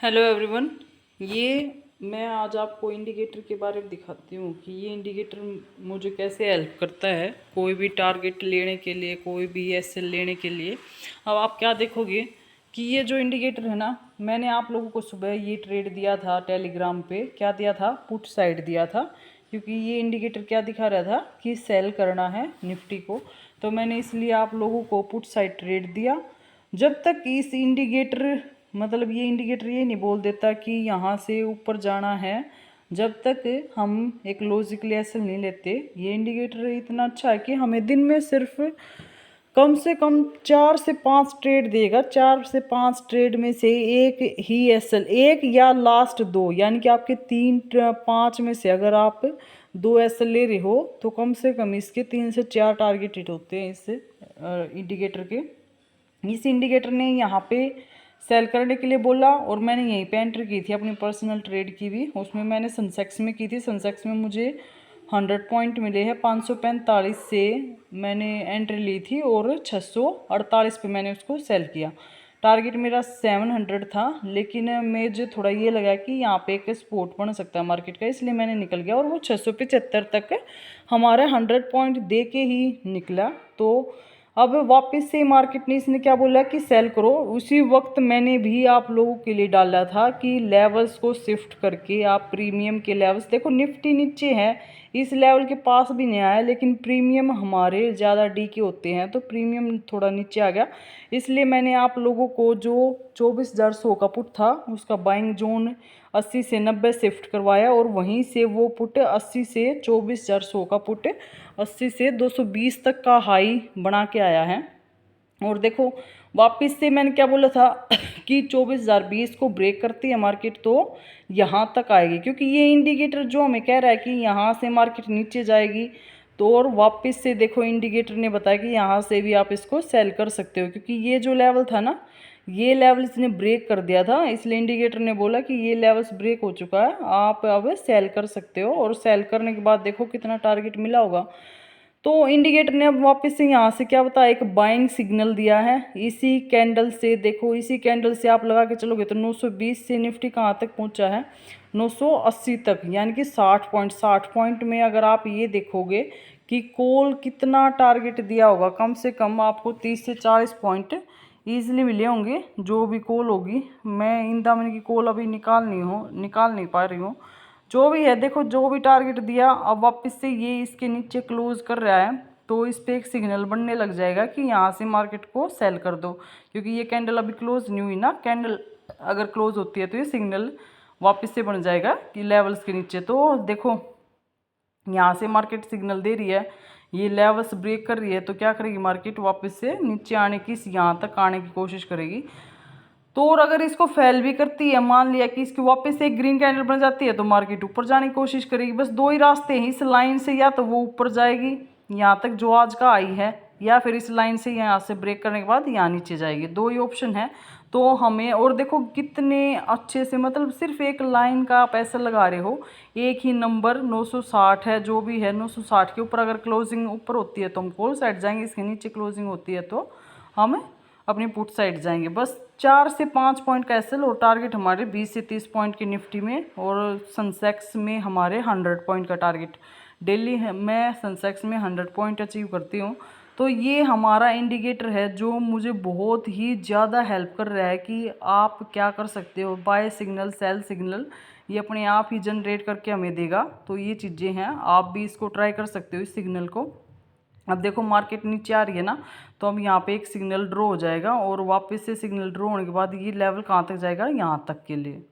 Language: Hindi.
Hello everyone. ये मैं आज आपको इंडिकेटर के बारे में दिखाती हूँ कि ये इंडिकेटर मुझे कैसे हेल्प करता है कोई भी टारगेट लेने के लिए, कोई भी एसएल लेने के लिए। अब आप क्या देखोगे कि ये जो इंडिकेटर है ना, मैंने आप लोगों को सुबह ये ट्रेड दिया था टेलीग्राम पे। क्या दिया था? पुट साइड दिया था, क्योंकि ये इंडिकेटर क्या दिखा रहा था कि सेल करना है निफ्टी को। तो मैंने इसलिए आप लोगों को पुट साइड ट्रेड दिया। जब तक इस इंडिकेटर मतलब ये इंडिकेटर ये नहीं बोल देता कि यहाँ से ऊपर जाना है, जब तक हम एक लॉजिकली एसेल नहीं लेते। ये इंडिकेटर इतना अच्छा है कि हमें दिन में सिर्फ कम से कम 4 से 5 ट्रेड देगा। 4 से 5 ट्रेड में से एक ही एसएल, एक या लास्ट दो, यानी कि आपके 3 5 में से अगर आप 2 एसएल ले रहे हो तो कम से कम इसके 3 से 4 टारगेट हिट होते हैं इस इंडिकेटर के। इस इंडिकेटर ने यहाँ पे सेल करने के लिए बोला और मैंने यहीं पे एंट्री की थी अपनी पर्सनल ट्रेड की भी। उसमें मैंने सनसेक्स में की थी। सनसेक्स में मुझे 100 पॉइंट मिले हैं। 545 से मैंने एंट्री ली थी और 648 पे मैंने उसको सेल किया। टारगेट मेरा 700 था, लेकिन मुझे थोड़ा ये लगा कि यहाँ पे एक स्पोर्ट बन सकता है मार्केट का, इसलिए मैंने निकल गया और वो 675 तक हमारा 100 पॉइंट दे के ही निकला। तो अब वापस से मार्केट ने इसने क्या बोला कि सेल करो। उसी वक्त मैंने भी आप लोगों के लिए डाला था कि लेवल्स को शिफ्ट करके आप प्रीमियम के लेवल्स देखो। निफ्टी नीचे है, इस लेवल के पास भी नहीं आया, लेकिन प्रीमियम हमारे ज़्यादा डी के होते हैं तो प्रीमियम थोड़ा नीचे आ गया। इसलिए मैंने आप लोगों को जो 24,100 का पुट था उसका बाइंग जोन 80 से 90 शिफ्ट करवाया और वहीं से वो पुट 80 से 24,100 का पुट 80 से 220 तक का हाई बना के आया है। और देखो वापस से मैंने क्या बोला था कि 24,020 को ब्रेक करती है मार्केट तो यहाँ तक आएगी, क्योंकि ये इंडिकेटर जो हमें कह रहा है कि यहाँ से मार्केट नीचे जाएगी। तो और वापस से देखो इंडिकेटर ने बताया कि यहाँ से भी आप इसको सेल कर सकते हो, क्योंकि ये जो लेवल था ना, ये लेवल इसने ब्रेक कर दिया था। इसलिए इंडिकेटर ने बोला कि ये लेवल्स ब्रेक हो चुका है, आप अब सेल कर सकते हो। और सेल करने के बाद देखो कितना टारगेट मिला होगा। तो इंडिकेटर ने अब वापस से यहाँ से क्या बताया, एक बाइंग सिग्नल दिया है इसी कैंडल से। देखो इसी कैंडल से आप लगा के चलोगे तो 920 से निफ्टी कहाँ तक पहुँचा है, 980 तक, यानी कि 60 पॉइंट में अगर आप ये देखोगे कि कॉल कितना टारगेट दिया होगा, कम से कम आपको 30 से 40 पॉइंट ईजिली मिले होंगे जो भी कॉल होगी। मैं इन दामन की कॉल अभी निकाल नहीं पा रही हूँ। जो भी है देखो, जो भी टारगेट दिया अब वापस से ये इसके नीचे क्लोज कर रहा है तो इस पर एक सिग्नल बनने लग जाएगा कि यहाँ से मार्केट को सेल कर दो, क्योंकि ये कैंडल अभी क्लोज नहीं हुई ना। कैंडल अगर क्लोज होती है तो ये सिग्नल वापस से बन जाएगा कि लेवल्स के नीचे। तो देखो यहाँ से मार्केट सिग्नल दे रही है, ये लेवल्स ब्रेक कर रही है, तो क्या करेगी मार्केट वापस से नीचे आने की, यहाँ तक आने की कोशिश करेगी। तो और अगर इसको फेल भी करती है, मान लिया कि इसकी वापस से एक ग्रीन कैंडल बन जाती है, तो मार्केट ऊपर जाने की कोशिश करेगी। बस दो ही रास्ते हैं इस लाइन से, या तो वो ऊपर जाएगी यहाँ तक जो आज का आई है, या फिर इस लाइन से यहाँ से ब्रेक करने के बाद यहाँ नीचे जाएगी। दो ही ऑप्शन है। तो हमें और देखो कितने अच्छे से, मतलब सिर्फ एक लाइन का आप ऐसा लगा रहे हो, एक ही नंबर 960 है जो भी है, 960 के ऊपर अगर क्लोजिंग ऊपर होती है तो हम कॉल साइड जाएंगे, इसके नीचे क्लोजिंग होती है तो हम अपनी पुट साइड जाएंगे। बस 4 से 5 पॉइंट का एसएल और टारगेट हमारे 20 से 30 पॉइंट की निफ्टी में, और सनसेक्स में हमारे 100 पॉइंट का टारगेट। डेली है मैं सनसेक्स में 100 पॉइंट अचीव करती हूँ। तो ये हमारा इंडिकेटर है जो मुझे बहुत ही ज़्यादा हेल्प कर रहा है कि आप क्या कर सकते हो। बाय सिग्नल, सेल सिग्नल, ये अपने आप ही जनरेट करके हमें देगा। तो ये चीज़ें हैं, आप भी इसको ट्राई कर सकते हो इस सिग्नल को। अब देखो मार्केट नीचे आ रही है ना, तो अब यहाँ पे एक सिग्नल ड्रॉ हो जाएगा और वापस से सिग्नल ड्रॉ होने के बाद ये लेवल कहाँ तक जाएगा, यहाँ तक के लिए।